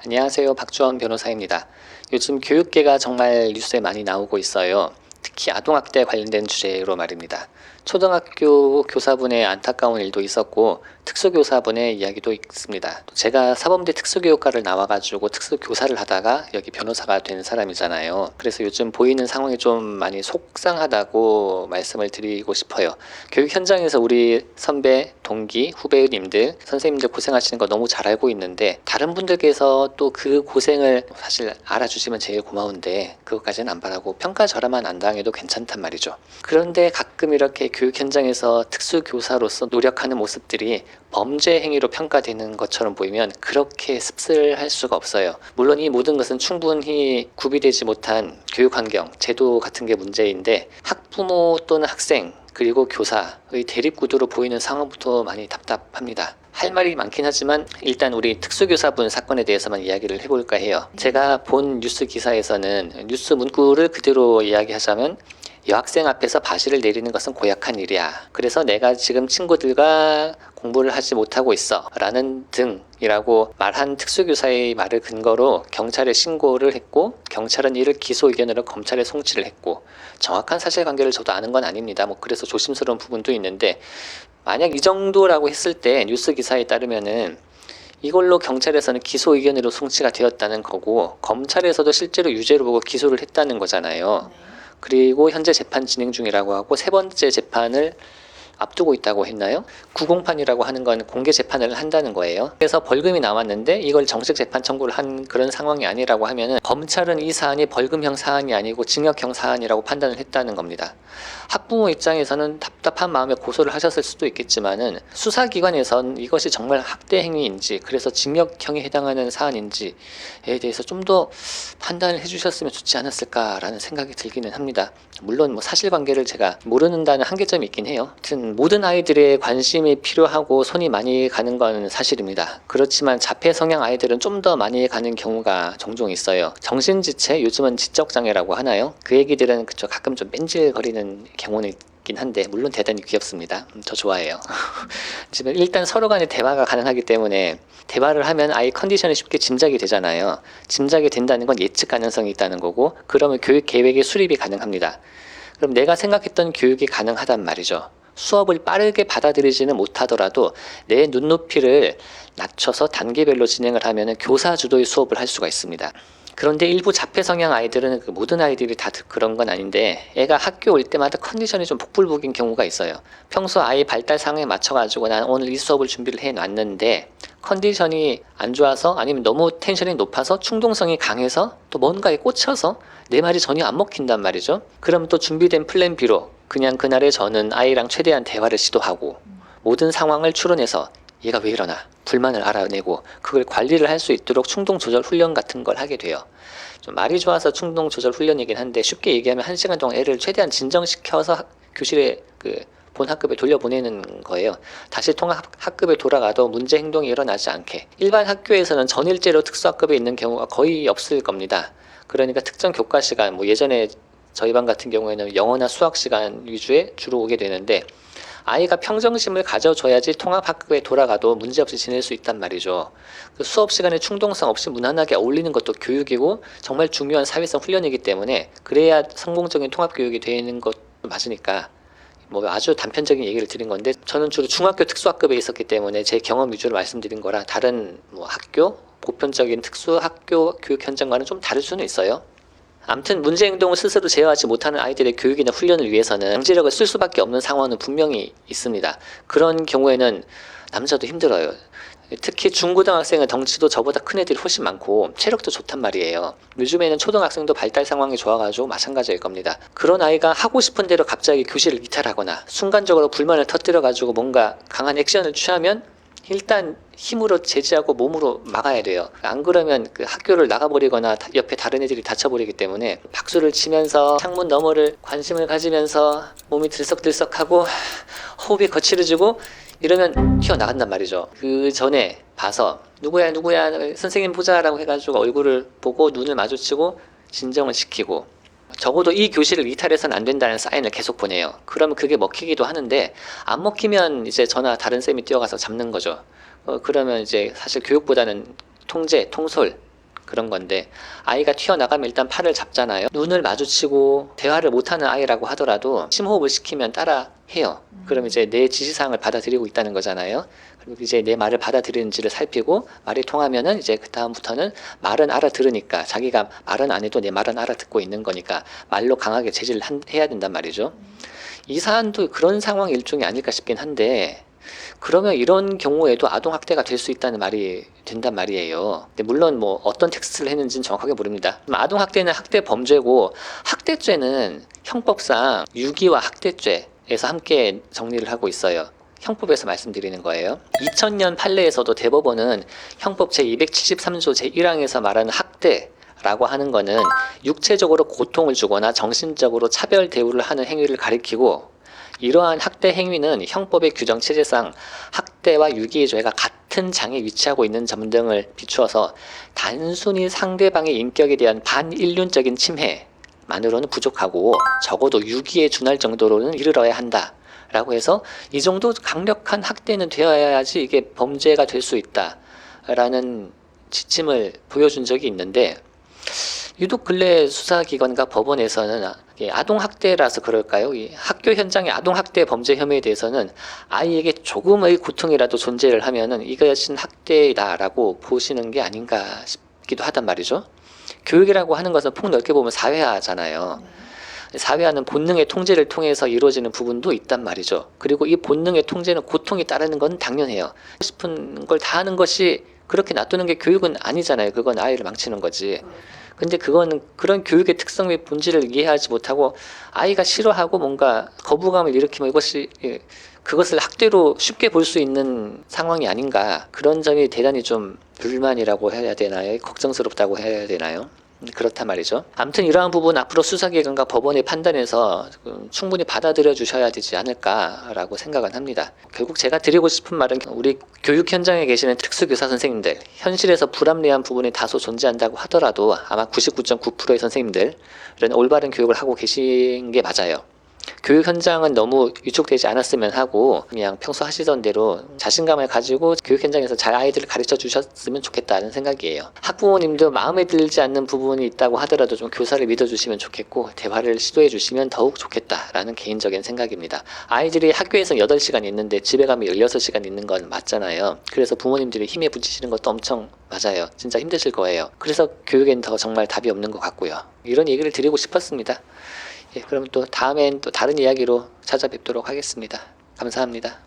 안녕하세요. 박주원 변호사입니다. 요즘 교육계가 정말 뉴스에 많이 나오고 있어요. 특히 아동학대 관련된 주제로 말입니다. 초등학교 교사분의 안타까운 일도 있었고 특수교사분의 이야기도 있습니다. 제가 사범대 특수교육과를 나와가지고 특수교사를 하다가 여기 변호사가 된 사람이잖아요. 그래서 요즘 보이는 상황이 좀 많이 속상하다고 말씀을 드리고 싶어요. 교육 현장에서 우리 선배, 동기, 후배님들, 선생님들 고생하시는 거 너무 잘 알고 있는데 다른 분들께서 또 그 고생을 사실 알아주시면 제일 고마운데 그것까지는 안 바라고 평가절하만 안 당해도 괜찮단 말이죠. 그런데 가끔 이렇게 교육 현장에서 특수교사로서 노력하는 모습들이 범죄 행위로 평가되는 것처럼 보이면 그렇게 씁쓸할 수가 없어요. 물론 이 모든 것은 충분히 구비되지 못한 교육 환경, 제도 같은 게 문제인데 학부모 또는 학생 그리고 교사의 대립구도로 보이는 상황부터 많이 답답합니다. 할 말이 많긴 하지만 일단 우리 특수교사분 사건에 대해서만 이야기를 해볼까 해요. 제가 본 뉴스 기사에서는 뉴스 문구를 그대로 이야기하자면 여학생 앞에서 바지를 내리는 것은 고약한 일이야. 그래서 내가 지금 친구들과 공부를 하지 못하고 있어. 라는 등이라고 말한 특수교사의 말을 근거로 경찰에 신고를 했고 경찰은 이를 기소 의견으로 검찰에 송치를 했고 정확한 사실관계를 저도 아는 건 아닙니다. 그래서 조심스러운 부분도 있는데 만약 이 정도라고 했을 때 뉴스 기사에 따르면은 이걸로 경찰에서는 기소 의견으로 송치가 되었다는 거고 검찰에서도 실제로 유죄로 보고 기소를 했다는 거잖아요. 그리고 현재 재판 진행 중이라고 하고 세 번째 재판을 앞두고 있다고 했나요? 구공판이라고 하는 건 공개 재판을 한다는 거예요. 그래서 벌금이 나왔는데 이걸 정식 재판 청구를 한 그런 상황이 아니라고 하면은 검찰은 이 사안이 벌금형 사안이 아니고 징역형 사안이라고 판단을 했다는 겁니다. 학부모 입장에서는 답답한 마음에 고소를 하셨을 수도 있겠지만은 수사기관에선 이것이 정말 학대 행위인지 그래서 징역형에 해당하는 사안인지에 대해서 좀 더 판단을 해주셨으면 좋지 않았을까라는 생각이 들기는 합니다. 물론 사실관계를 제가 모르는다는 한계점이 있긴 해요. 하여튼 모든 아이들의 관심이 필요하고 손이 많이 가는 건 사실입니다. 그렇지만 자폐 성향 아이들은 좀 더 많이 가는 경우가 종종 있어요. 정신지체, 요즘은 지적장애라고 하나요? 그 얘기들은 가끔 좀 뺀질거리는 경우는 있긴 한데 물론 대단히 귀엽습니다. 저 좋아해요. 지금 일단 서로 간에 대화가 가능하기 때문에 대화를 하면 아이 컨디션이 쉽게 짐작이 되잖아요. 짐작이 된다는 건 예측 가능성이 있다는 거고 그러면 교육 계획의 수립이 가능합니다. 그럼 내가 생각했던 교육이 가능하단 말이죠. 수업을 빠르게 받아들이지는 못하더라도 내 눈높이를 낮춰서 단계별로 진행을 하면 교사 주도의 수업을 할 수가 있습니다. 그런데 일부 자폐 성향 아이들은 모든 아이들이 다 그런 건 아닌데 애가 학교 올 때마다 컨디션이 좀 복불복인 경우가 있어요. 평소 아이 발달 상황에 맞춰가지고 난 오늘 이 수업을 준비를 해놨는데 컨디션이 안 좋아서 아니면 너무 텐션이 높아서 충동성이 강해서 또 뭔가에 꽂혀서 내 말이 전혀 안 먹힌단 말이죠. 그럼 또 준비된 플랜 B로 그냥 그날에 저는 아이랑 최대한 대화를 시도하고 모든 상황을 추론해서 얘가 왜 이러나 불만을 알아내고 그걸 관리를 할 수 있도록 충동 조절 훈련 같은 걸 하게 돼요. 좀 말이 좋아서 충동 조절 훈련이긴 한데 쉽게 얘기하면 1시간 동안 애를 최대한 진정시켜서 교실에 본 학급에 돌려보내는 거예요. 다시 통합 학급에 돌아가도 문제 행동이 일어나지 않게. 일반 학교에서는 전일제로 특수학급에 있는 경우가 거의 없을 겁니다. 그러니까 특정 교과 시간, 예전에 저희 반 같은 경우에는 영어나 수학 시간 위주에 주로 오게 되는데 아이가 평정심을 가져줘야지 통합학급에 돌아가도 문제없이 지낼 수 있단 말이죠. 그 수업 시간에 충동성 없이 무난하게 어울리는 것도 교육이고 정말 중요한 사회성 훈련이기 때문에 그래야 성공적인 통합교육이 되는 것 맞으니까 아주 단편적인 얘기를 드린 건데 저는 주로 중학교 특수학급에 있었기 때문에 제 경험 위주로 말씀드린 거라 다른 학교, 보편적인 특수학교 교육 현장과는 좀 다를 수는 있어요. 아무튼 문제 행동을 스스로 제어하지 못하는 아이들의 교육이나 훈련을 위해서는 강제력을 쓸 수밖에 없는 상황은 분명히 있습니다. 그런 경우에는 남자도 힘들어요. 특히 중고등학생은 덩치도 저보다 큰 애들이 훨씬 많고 체력도 좋단 말이에요. 요즘에는 초등학생도 발달 상황이 좋아가지고 마찬가지일 겁니다. 그런 아이가 하고 싶은 대로 갑자기 교실을 이탈하거나 순간적으로 불만을 터뜨려가지고 뭔가 강한 액션을 취하면 일단 힘으로 제지하고 몸으로 막아야 돼요. 안 그러면 학교를 나가버리거나 옆에 다른 애들이 다쳐버리기 때문에 박수를 치면서 창문 너머를 관심을 가지면서 몸이 들썩들썩하고 호흡이 거칠어지고 이러면 튀어나간단 말이죠. 그 전에 봐서 누구야 선생님 보자라고 해가지고 얼굴을 보고 눈을 마주치고 진정을 시키고 적어도 이 교실을 이탈해서는 안 된다는 사인을 계속 보내요. 그러면 그게 먹히기도 하는데 안 먹히면 이제 저나 다른 쌤이 뛰어가서 잡는 거죠. 그러면 이제 사실 교육보다는 통제, 통솔 그런 건데, 아이가 튀어나가면 일단 팔을 잡잖아요. 눈을 마주치고 대화를 못하는 아이라고 하더라도 심호흡을 시키면 따라 해요. 그럼 이제 내 지시사항을 받아들이고 있다는 거잖아요. 그리고 이제 내 말을 받아들이는지를 살피고 말이 통하면은 이제 그 다음부터는 말은 알아들으니까, 자기가 말은 안 해도 내 말은 알아듣고 있는 거니까 말로 강하게 제지를 해야 된단 말이죠. 이 사안도 그런 상황 일종이 아닐까 싶긴 한데, 그러면 이런 경우에도 아동학대가 될 수 있다는 말이 된단 말이에요. 근데 물론 뭐 어떤 텍스트를 했는지는 정확하게 모릅니다. 아동학대는 학대 범죄고, 학대죄는 형법상 유기와 학대죄에서 함께 정리를 하고 있어요. 형법에서 말씀드리는 거예요. 2000년 판례에서도 대법원은 형법 제273조 제1항에서 말하는 학대라고 하는 거는 육체적으로 고통을 주거나 정신적으로 차별 대우를 하는 행위를 가리키고, 이러한 학대 행위는 형법의 규정 체제상 학대와 유기의 죄가 같은 장에 위치하고 있는 점 등을 비추어서 단순히 상대방의 인격에 대한 반인륜적인 침해만으로는 부족하고 적어도 유기에 준할 정도로는 이르러야 한다 라고 해서, 이 정도 강력한 학대는 되어야지 이게 범죄가 될 수 있다 라는 지침을 보여준 적이 있는데, 유독 근래 수사기관과 법원에서는 아동학대라서 그럴까요? 이 학교 현장의 아동학대 범죄 혐의에 대해서는 아이에게 조금의 고통이라도 존재를 하면은 이것은 학대다라고 보시는 게 아닌가 싶기도 하단 말이죠. 교육이라고 하는 것은 폭넓게 보면 사회화잖아요. 사회화는 본능의 통제를 통해서 이루어지는 부분도 있단 말이죠. 그리고 이 본능의 통제는 고통이 따르는 건 당연해요. 하고 싶은 걸 다 하는 것이 그렇게 놔두는 게 교육은 아니잖아요. 그건 아이를 망치는 거지. 근데 그거는 그런 교육의 특성 및 본질을 이해하지 못하고 아이가 싫어하고 뭔가 거부감을 일으키면 그것을 학대로 쉽게 볼 수 있는 상황이 아닌가. 그런 점이 대단히 좀 불만이라고 해야 되나요? 걱정스럽다고 해야 되나요? 그렇단 말이죠. 아무튼 이러한 부분 앞으로 수사기관과 법원의 판단에서 충분히 받아들여 주셔야 되지 않을까라고 생각은 합니다. 결국 제가 드리고 싶은 말은, 우리 교육 현장에 계시는 특수교사 선생님들, 현실에서 불합리한 부분이 다소 존재한다고 하더라도 아마 99.9%의 선생님들은 올바른 교육을 하고 계신 게 맞아요. 교육 현장은 너무 위축되지 않았으면 하고, 그냥 평소 하시던 대로 자신감을 가지고 교육 현장에서 잘 아이들을 가르쳐 주셨으면 좋겠다는 생각이에요. 학부모님도 마음에 들지 않는 부분이 있다고 하더라도 좀 교사를 믿어주시면 좋겠고, 대화를 시도해 주시면 더욱 좋겠다라는 개인적인 생각입니다. 아이들이 학교에서 8시간 있는데 집에 가면 16시간 있는 건 맞잖아요. 그래서 부모님들이 힘에 부치시는 것도 엄청 맞아요. 진짜 힘드실 거예요. 그래서 교육엔 더 정말 답이 없는 것 같고요. 이런 얘기를 드리고 싶었습니다. 그럼 또 다음엔 또 다른 이야기로 찾아뵙도록 하겠습니다. 감사합니다.